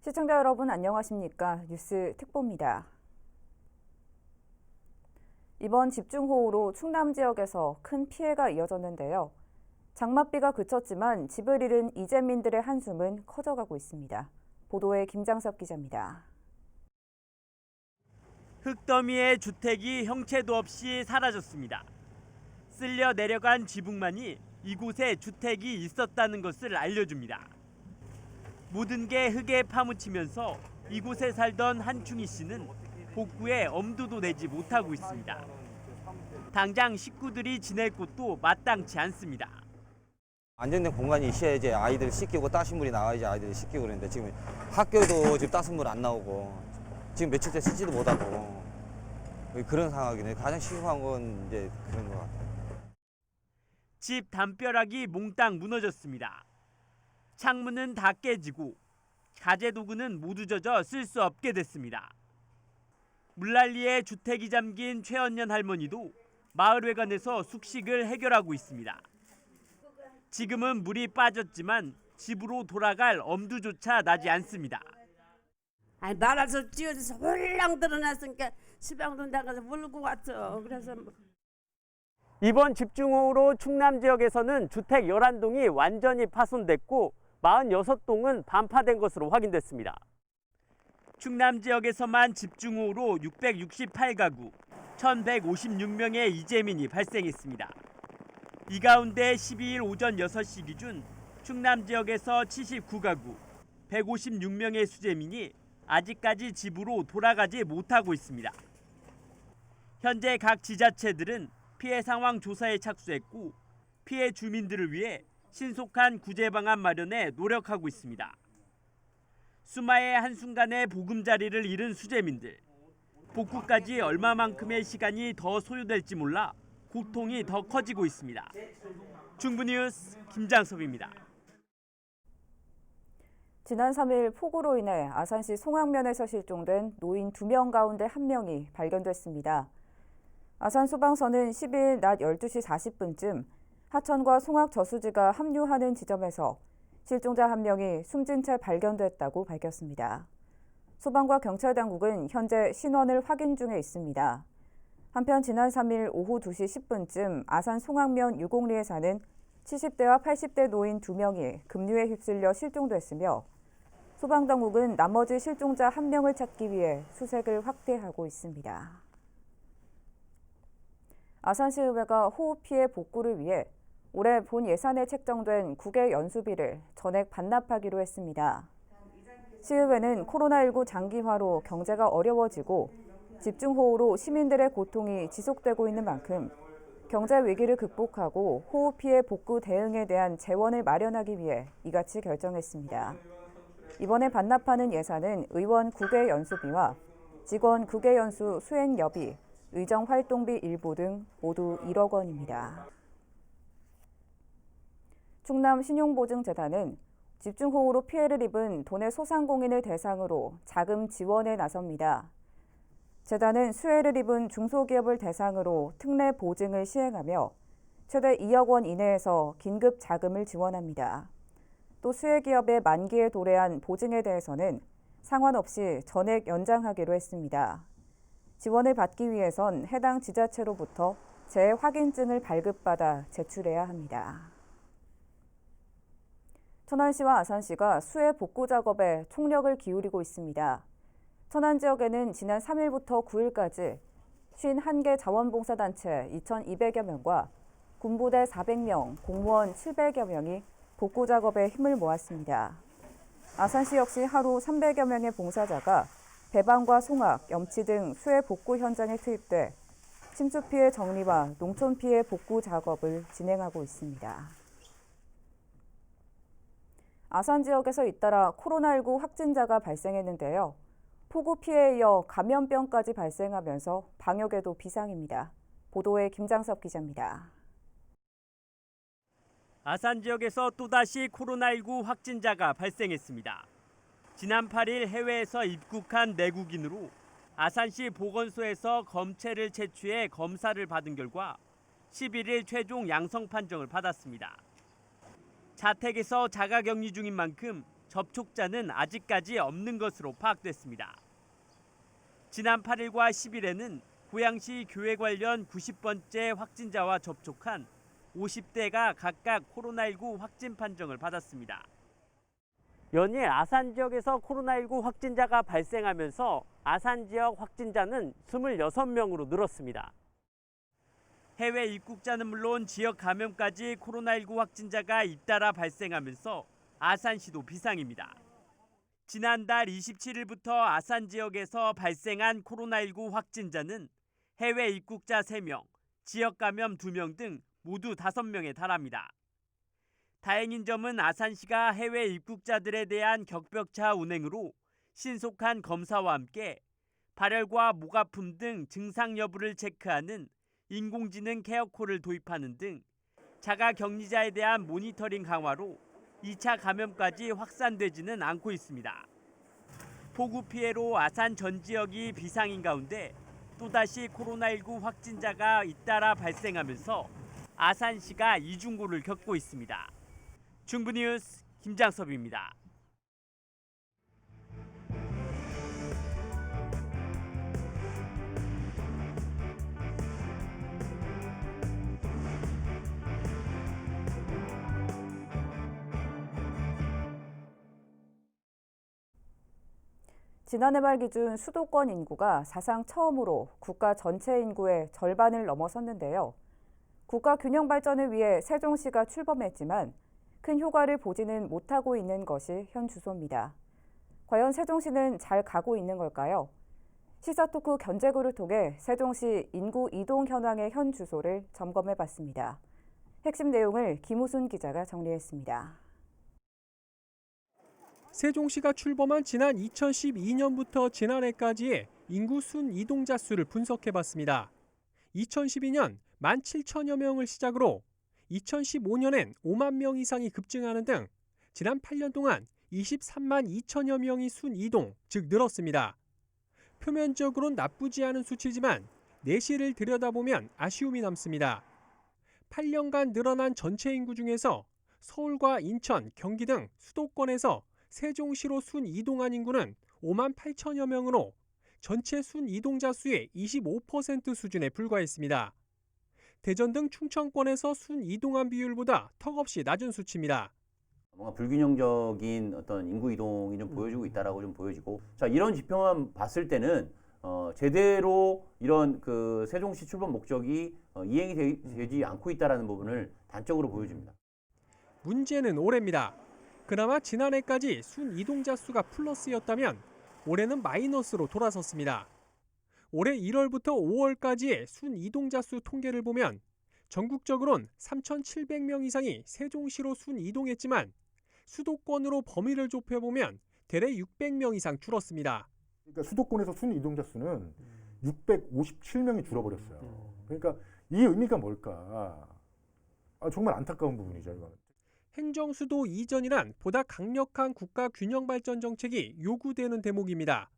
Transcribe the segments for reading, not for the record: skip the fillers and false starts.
시청자 여러분 안녕하십니까? 뉴스 특보입니다. 이번 집중호우로 충남 지역에서 큰 피해가 이어졌는데요. 장맛비가 그쳤지만 집을 잃은 이재민들의 한숨은 커져가고 있습니다. 보도에 김장섭 기자입니다. 흙더미의 주택이 형체도 없이 사라졌습니다. 쓸려 내려간 지붕만이 이곳에 주택이 있었다는 것을 알려줍니다. 모든 게 흙에 파묻히면서 이곳에 살던 한충희 씨는 복구에 엄두도 내지 못하고 있습니다. 당장 식구들이 지낼 곳도 마땅치 않습니다. 안정된 공간이 있어야지 아이들 씻기고 따신 물이 나와야지 아이들이 씻기고 그러는데 지금 학교도 지금 따신 물 안 나오고 지금 며칠째 씻지도 못하고 그런 상황이네. 가장 심각한 건 이제 그런 것 같아요. 집 담벼락이 몽땅 무너졌습니다. 창문은 다 깨지고 가재 도구는 모두 젖어 쓸 수 없게 됐습니다. 물난리에 주택이 잠긴 최언년 할머니도 마을회관에서 숙식을 해결하고 있습니다. 지금은 물이 빠졌지만 집으로 돌아갈 엄두조차 나지 않습니다. 아니 나라서 쥐어져서 홀랑 드러났으니까 시방도 나가서 물고 왔어. 그래서 이번 집중호우로 충남 지역에서는 주택 11동이 완전히 파손됐고 46동은 반파된 것으로 확인됐습니다. 충남 지역에서만 집중호우로 668가구, 1,156명의 이재민이 발생했습니다. 이 가운데 12일 오전 6시 기준 충남 지역에서 79가구, 156명의 수재민이 아직까지 집으로 돌아가지 못하고 있습니다. 현재 각 지자체들은 피해 상황 조사에 착수했고 피해 주민들을 위해 신속한 구제 방안 마련에 노력하고 있습니다. 수마의 한순간에 보금자리를 잃은 수재민들. 복구까지 얼마만큼의 시간이 더 소요될지 몰라 고통이 더 커지고 있습니다. 중부뉴스 김장섭입니다. 지난 3일 폭우로 인해 아산시 송악면에서 실종된 노인 2명 가운데 1명이 발견됐습니다. 아산소방서는 10일 낮 12시 40분쯤 하천과 송악 저수지가 합류하는 지점에서 실종자 1명이 숨진 채 발견됐다고 밝혔습니다. 소방과 경찰 당국은 현재 신원을 확인 중에 있습니다. 한편 지난 3일 오후 2시 10분쯤 아산 송악면 유곡리에 사는 70대와 80대 노인 2명이 급류에 휩쓸려 실종됐으며 소방당국은 나머지 실종자 1명을 찾기 위해 수색을 확대하고 있습니다. 아산시의회가 호우 피해 복구를 위해 올해 본 예산에 책정된 국외 연수비를 전액 반납하기로 했습니다. 시의회는 코로나19 장기화로 경제가 어려워지고 집중호우로 시민들의 고통이 지속되고 있는 만큼 경제 위기를 극복하고 호우 피해 복구 대응에 대한 재원을 마련하기 위해 이같이 결정했습니다. 이번에 반납하는 예산은 의원 국외 연수비와 직원 국외 연수 수행여비, 의정 활동비 일부 등 모두 1억 원입니다. 충남 신용보증재단은 집중호우로 피해를 입은 도내 소상공인을 대상으로 자금 지원에 나섭니다. 재단은 수해를 입은 중소기업을 대상으로 특례 보증을 시행하며 최대 2억 원 이내에서 긴급 자금을 지원합니다. 또 수혜기업의 만기에 도래한 보증에 대해서는 상관없이 전액 연장하기로 했습니다. 지원을 받기 위해선 해당 지자체로부터 재확인증을 발급받아 제출해야 합니다. 천안시와 아산시가 수해 복구 작업에 총력을 기울이고 있습니다. 천안 지역에는 지난 3일부터 9일까지 51개 자원봉사단체 2,200여 명과 군부대 400명, 공무원 700여 명이 복구 작업에 힘을 모았습니다. 아산시 역시 하루 300여 명의 봉사자가 배방과 송악, 염치 등 수해 복구 현장에 투입돼 침수 피해 정리와 농촌 피해 복구 작업을 진행하고 있습니다. 아산 지역에서 잇따라 코로나19 확진자가 발생했는데요. 폭우 피해에 이어 감염병까지 발생하면서 방역에도 비상입니다. 보도에 김장섭 기자입니다. 아산 지역에서 또다시 코로나19 확진자가 발생했습니다. 지난 8일 해외에서 입국한 내국인으로 아산시 보건소에서 검체를 채취해 검사를 받은 결과 11일 최종 양성 판정을 받았습니다. 자택에서 자가격리 중인 만큼 접촉자는 아직까지 없는 것으로 파악됐습니다. 지난 8일과 10일에는 고양시 교회 관련 90번째 확진자와 접촉한 50대가 각각 코로나19 확진 판정을 받았습니다. 연일 아산 지역에서 코로나19 확진자가 발생하면서 아산 지역 확진자는 26명으로 늘었습니다. 해외 입국자는 물론 지역 감염까지 코로나19 확진자가 잇따라 발생하면서 아산시도 비상입니다. 지난달 27일부터 아산 지역에서 발생한 코로나19 확진자는 해외 입국자 3명, 지역 감염 2명 등 모두 5명에 달합니다. 다행인 점은 아산시가 해외 입국자들에 대한 격벽차 운행으로 신속한 검사와 함께 발열과 목 아픔 등 증상 여부를 체크하는 인공지능 케어콜을 도입하는 등 자가 격리자에 대한 모니터링 강화로 2차 감염까지 확산되지는 않고 있습니다. 폭우 피해로 아산 전 지역이 비상인 가운데 또다시 코로나19 확진자가 잇따라 발생하면서 아산시가 이중고를 겪고 있습니다. 중부뉴스 김장섭입니다. 지난해 말 기준 수도권 인구가 사상 처음으로 국가 전체 인구의 절반을 넘어섰는데요. 국가 균형 발전을 위해 세종시가 출범했지만 큰 효과를 보지는 못하고 있는 것이 현 주소입니다. 과연 세종시는 잘 가고 있는 걸까요? 시사토크 견제구를 통해 세종시 인구 이동 현황의 현 주소를 점검해봤습니다. 핵심 내용을 김우순 기자가 정리했습니다. 세종시가 출범한 지난 2012년부터 지난해까지의 인구 순 이동자 수를 분석해봤습니다. 2012년 17,000여 명을 시작으로 2015년엔 5만 명 이상이 급증하는 등 지난 8년 동안 23만 2천여 명이 순 이동, 즉 늘었습니다. 표면적으론 나쁘지 않은 수치지만 내실을 들여다보면 아쉬움이 남습니다. 8년간 늘어난 전체 인구 중에서 서울과 인천, 경기 등 수도권에서 세종시로 순 이동한 인구는 5만 8천여 명으로 전체 순 이동자 수의 25% 수준에 불과했습니다. 대전 등 충청권에서 순 이동한 비율보다 턱없이 낮은 수치입니다. 뭔가 불균형적인 어떤 인구 이동이 좀 보여주고 있다라고 좀 보여지고, 자, 이런 지표만 봤을 때는 제대로 이런 그 세종시 출범 목적이 이행이 되지 않고 있다라는 부분을 단적으로 보여줍니다. 문제는 올해입니다. 그나마 지난해까지 순 이동자 수가 플러스였다면 올해는 마이너스로 돌아섰습니다. 올해 1월부터 5월까지의 순 이동자 수 통계를 보면 전국적으로는 3,700명 이상이 세종시로 순 이동했지만 수도권으로 범위를 좁혀보면 대략 600명 이상 줄었습니다. 그러니까 수도권에서 순 이동자 수는 657명이 줄어버렸어요. 그러니까 이 의미가 뭘까? 정말 안타까운 부분이죠, 이거는. 행정수도 이전이란 보다 강력한 국가 균형 발전 정책이 요구되는 대목입니다.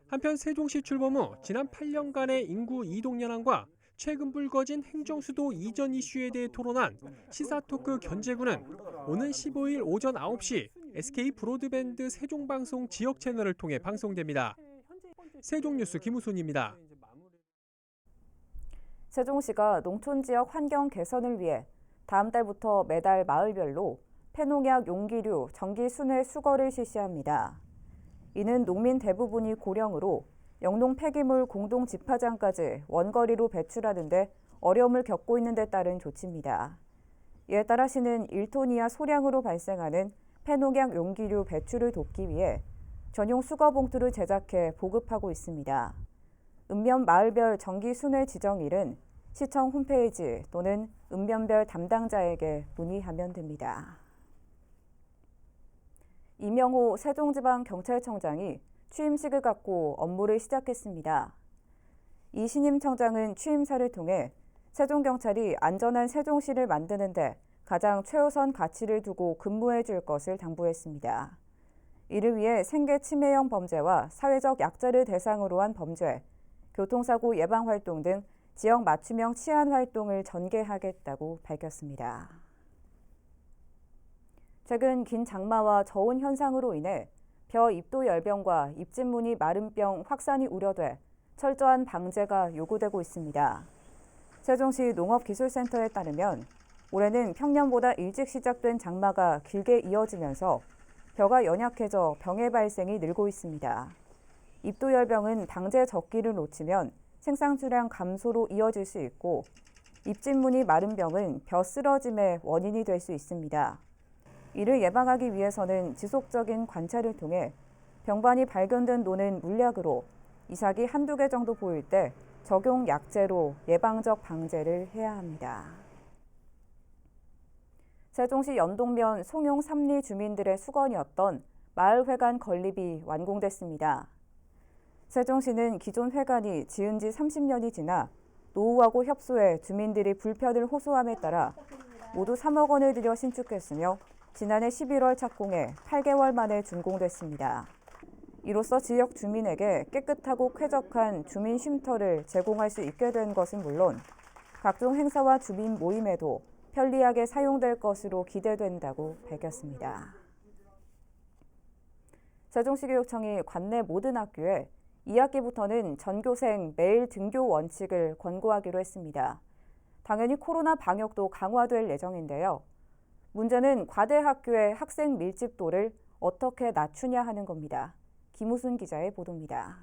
한편 세종시 출범 후 지난 8년간의 인구 이동 현황과 최근 불거진 행정수도 이전 이슈에 대해 토론한 시사토크 견제구는 오는 15일 오전 9시 SK 브로드밴드 세종방송 지역 채널을 통해 방송됩니다. 세종뉴스 김우순입니다. 세종시가 농촌 지역 환경 개선을 위해 다음 달부터 매달 마을별로 폐농약 용기류 정기 순회 수거를 실시합니다. 이는 농민 대부분이 고령으로 영농 폐기물 공동 집화장까지 원거리로 배출하는 데 어려움을 겪고 있는 데 따른 조치입니다. 이에 따라 시는 1톤 이하 소량으로 발생하는 폐농약 용기류 배출을 돕기 위해 전용 수거 봉투를 제작해 보급하고 있습니다. 읍면 마을별 정기 순회 지정일은 시청 홈페이지 또는 읍면별 담당자에게 문의하면 됩니다. 이명호 세종지방경찰청장이 취임식을 갖고 업무를 시작했습니다. 이 신임 청장은 취임사를 통해 세종경찰이 안전한 세종시를 만드는 데 가장 최우선 가치를 두고 근무해 줄 것을 당부했습니다. 이를 위해 생계 침해형 범죄와 사회적 약자를 대상으로 한 범죄, 교통사고 예방 활동 등 지역 맞춤형 치안 활동을 전개하겠다고 밝혔습니다. 최근 긴 장마와 저온 현상으로 인해 벼 입도 열병과 잎진무늬 마름병 확산이 우려돼 철저한 방제가 요구되고 있습니다. 세종시 농업기술센터에 따르면 올해는 평년보다 일찍 시작된 장마가 길게 이어지면서 벼가 연약해져 병의 발생이 늘고 있습니다. 입도열병은 방제 적기를 놓치면 생산수량 감소로 이어질 수 있고 잎진무늬 마름병은 벼 쓰러짐의 원인이 될 수 있습니다. 이를 예방하기 위해서는 지속적인 관찰을 통해 병반이 발견된 노는 물약으로 이삭이 한두 개 정도 보일 때 적용 약제로 예방적 방제를 해야 합니다. 세종시 연동면 송용 3리 주민들의 수건이었던 마을회관 건립이 완공됐습니다. 세종시는 기존 회관이 지은 지 30년이 지나 노후하고 협소해 주민들이 불편을 호소함에 따라 모두 3억 원을 들여 신축했으며 지난해 11월 착공해 8개월 만에 준공됐습니다. 이로써 지역 주민에게 깨끗하고 쾌적한 주민 쉼터를 제공할 수 있게 된 것은 물론 각종 행사와 주민 모임에도 편리하게 사용될 것으로 기대된다고 밝혔습니다. 세종시 교육청이 관내 모든 학교에 2학기부터는 전교생 매일 등교 원칙을 권고하기로 했습니다. 당연히 코로나 방역도 강화될 예정인데요. 문제는 과대 학교의 학생 밀집도를 어떻게 낮추냐 하는 겁니다. 김우순 기자의 보도입니다.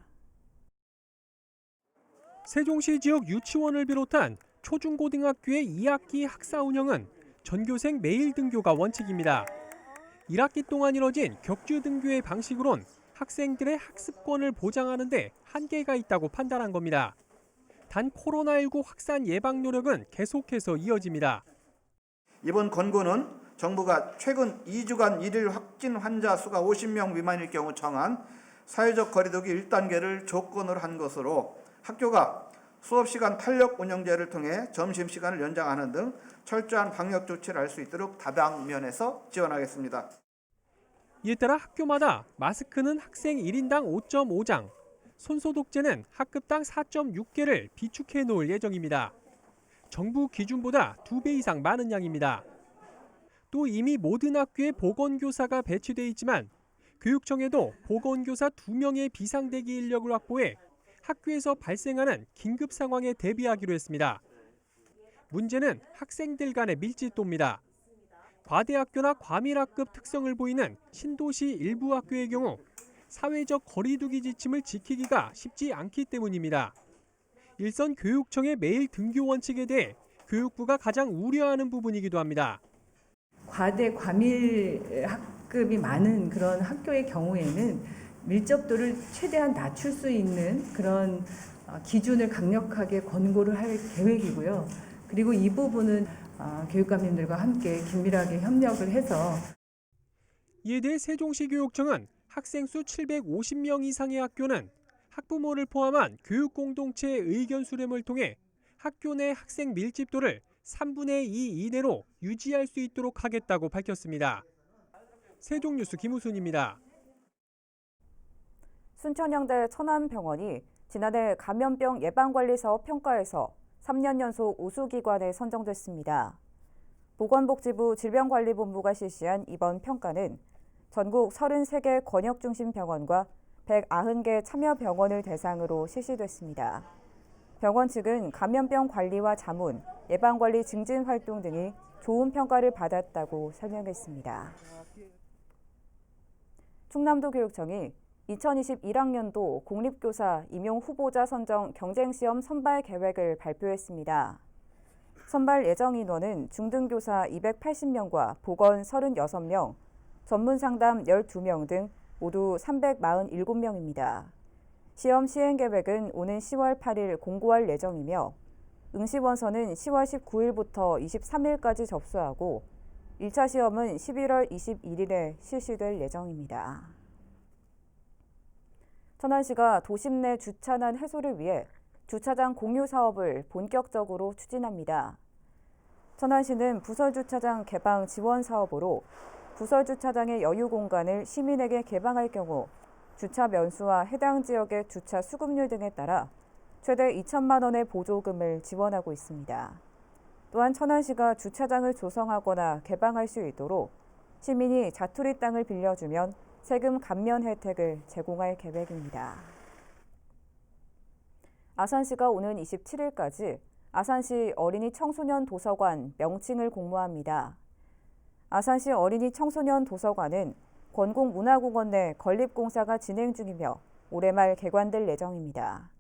세종시 지역 유치원을 비롯한 초중고등학교의 2학기 학사 운영은 전교생 매일 등교가 원칙입니다. 1학기 동안 이뤄진 격주 등교의 방식으론 학생들의 학습권을 보장하는 데 한계가 있다고 판단한 겁니다. 단 코로나19 확산 예방 노력은 계속해서 이어집니다. 이번 권고는 정부가 최근 2주간 일일 확진 환자 수가 50명 미만일 경우 정한 사회적 거리두기 1단계를 조건으로 한 것으로 학교가 수업시간 탄력 운영제를 통해 점심시간을 연장하는 등 철저한 방역 조치를 할 수 있도록 다방면에서 지원하겠습니다. 이에 따라 학교마다 마스크는 학생 1인당 5.5장, 손소독제는 학급당 4.6개를 비축해 놓을 예정입니다. 정부 기준보다 2배 이상 많은 양입니다. 또 이미 모든 학교에 보건교사가 배치돼 있지만 교육청에도 보건교사 2명의 비상대기 인력을 확보해 학교에서 발생하는 긴급 상황에 대비하기로 했습니다. 문제는 학생들 간의 밀집도입니다. 과대학교나 과밀학급 특성을 보이는 신도시 일부 학교의 경우 사회적 거리두기 지침을 지키기가 쉽지 않기 때문입니다. 일선 교육청의 매일 등교 원칙에 대해 교육부가 가장 우려하는 부분이기도 합니다. 과대 과밀 학급이 많은 그런 학교의 경우에는 밀접도를 최대한 낮출 수 있는 그런 기준을 강력하게 권고를 할 계획이고요. 그리고 이 부분은 교육감님들과 함께 긴밀하게 협력을 해서 이에 대해 세종시 교육청은 학생 수 750명 이상의 학교는 학부모를 포함한 교육 공동체의 의견 수렴을 통해 학교 내 학생 밀집도를 3분의 2 이내로 유지할 수 있도록 하겠다고 밝혔습니다. 세종뉴스 김우순입니다. 순천향대 천안병원이 지난해 감염병 예방관리사업 평가에서 3년 연속 우수기관에 선정됐습니다. 보건복지부 질병관리본부가 실시한 이번 평가는 전국 33개 권역중심병원과 190개 참여병원을 대상으로 실시됐습니다. 병원 측은 감염병 관리와 자문, 예방관리 증진 활동 등이 좋은 평가를 받았다고 설명했습니다. 충남도 교육청이 2021학년도 공립교사 임용 후보자 선정 경쟁시험 선발 계획을 발표했습니다. 선발 예정 인원은 중등교사 280명과 보건 36명, 전문상담 12명 등 모두 347명입니다. 시험 시행 계획은 오는 10월 8일 공고할 예정이며 응시원서는 10월 19일부터 23일까지 접수하고 1차 시험은 11월 21일에 실시될 예정입니다. 천안시가 도심 내 주차난 해소를 위해 주차장 공유 사업을 본격적으로 추진합니다. 천안시는 부설주차장 개방 지원 사업으로 부설주차장의 여유 공간을 시민에게 개방할 경우 주차 면수와 해당 지역의 주차 수급률 등에 따라 최대 2천만 원의 보조금을 지원하고 있습니다. 또한 천안시가 주차장을 조성하거나 개방할 수 있도록 시민이 자투리 땅을 빌려주면 세금 감면 혜택을 제공할 계획입니다. 아산시가 오는 27일까지 아산시 어린이 청소년 도서관 명칭을 공모합니다. 아산시 어린이 청소년 도서관은 권곡문화공원 내 건립공사가 진행 중이며 올해 말 개관될 예정입니다.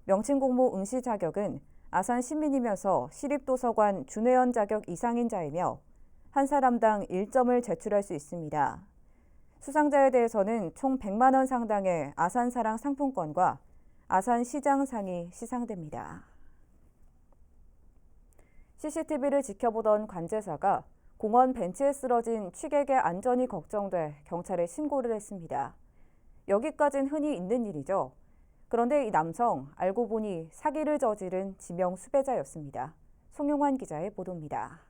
명칭 공모 응시 자격은 아산 시민이면서 시립도서관 준회원 자격 이상인 자이며 한 사람당 1점을 제출할 수 있습니다. 수상자에 대해서는 총 100만 원 상당의 아산사랑 상품권과 아산시장상이 시상됩니다. CCTV를 지켜보던 관제사가 공원 벤치에 쓰러진 취객의 안전이 걱정돼 경찰에 신고를 했습니다. 여기까진 흔히 있는 일이죠. 그런데 이 남성 알고 보니 사기를 저지른 지명 수배자였습니다. 송용환 기자의 보도입니다.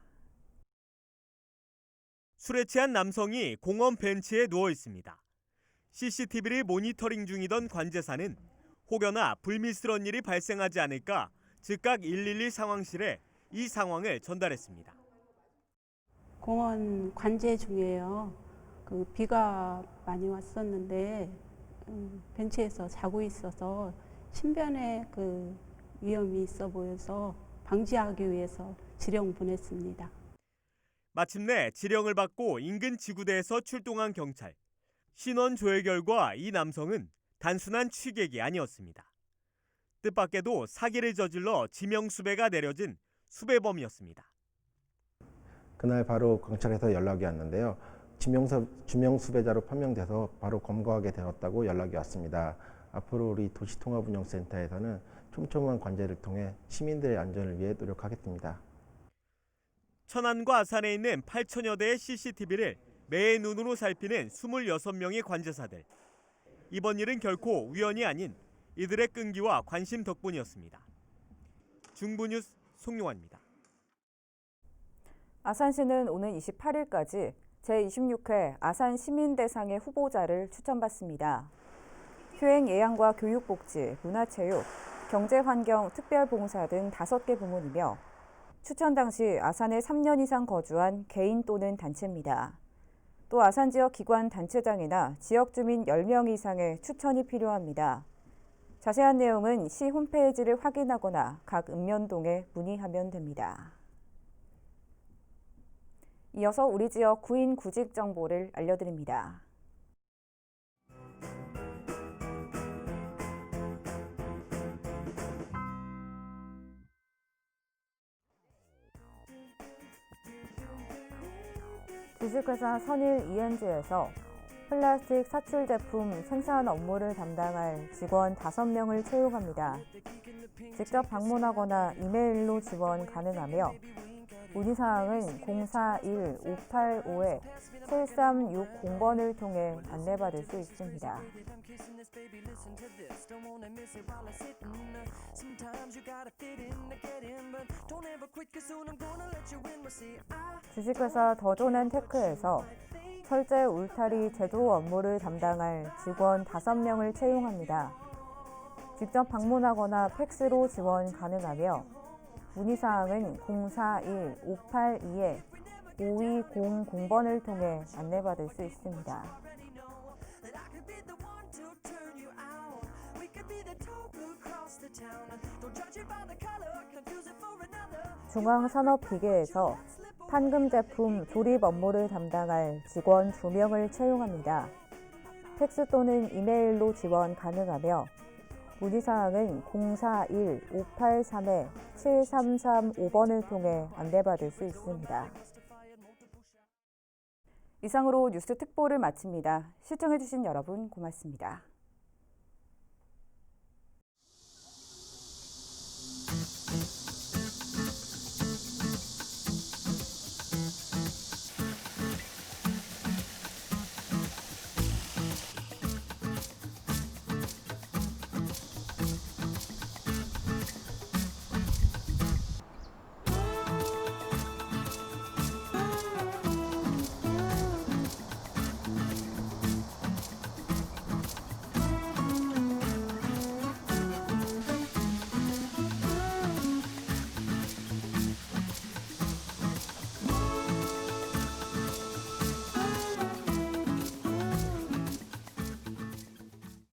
술에 취한 남성이 공원 벤치에 누워 있습니다. CCTV를 모니터링 중이던 관제사는 혹여나 불미스러운 일이 발생하지 않을까 즉각 112 상황실에 이 상황을 전달했습니다. 공원 관제 중이에요. 비가 많이 왔었는데 벤치에서 자고 있어서 신변에 위험이 있어 보여서 방지하기 위해서 지령 보냈습니다. 마침내 지령을 받고 인근 지구대에서 출동한 경찰. 신원 조회 결과 이 남성은 단순한 취객이 아니었습니다. 뜻밖에도 사기를 저질러 지명수배가 내려진 수배범이었습니다. 그날 바로 경찰에서 연락이 왔는데요. 지명수배자로 판명돼서 바로 검거하게 되었다고 연락이 왔습니다. 앞으로 우리 도시통합운영센터에서는 촘촘한 관제를 통해 시민들의 안전을 위해 노력하겠습니다. 천안과 아산에 있는 8천여 대의 CCTV를 매의 눈으로 살피는 26명의 관제사들. 이번 일은 결코 우연이 아닌 이들의 끈기와 관심 덕분이었습니다. 중부뉴스 송용환입니다. 아산시는 오는 28일까지 제26회 아산 시민대상의 후보자를 추천받습니다. 효행예양과 교육복지, 문화체육, 경제환경, 특별봉사 등 5개 부문이며 추천 당시 아산에 3년 이상 거주한 개인 또는 단체입니다. 또 아산 지역 기관 단체장이나 지역 주민 10명 이상의 추천이 필요합니다. 자세한 내용은 시 홈페이지를 확인하거나 각 읍면동에 문의하면 됩니다. 이어서 우리 지역 구인 구직 정보를 알려드립니다. 주식회사 선일 ENG에서 플라스틱 사출 제품 생산 업무를 담당할 직원 5명을 채용합니다. 직접 방문하거나 이메일로 지원 가능하며 문의사항은 041-585-7360번을 통해 안내받을 수 있습니다. 주식회사 더존앤테크에서 철제 울타리 제조 업무를 담당할 직원 5명을 채용합니다. 직접 방문하거나 팩스로 지원 가능하며 문의사항은 041-582-5200번을 통해 안내받을 수 있습니다. 중앙산업기계에서 판금 제품 조립 업무를 담당할 직원 2명을 채용합니다. 팩스 또는 이메일로 지원 가능하며 문의사항은 041-583-7335번을 통해 안내받을 수 있습니다. 이상으로 뉴스 특보를 마칩니다. 시청해주신 여러분 고맙습니다.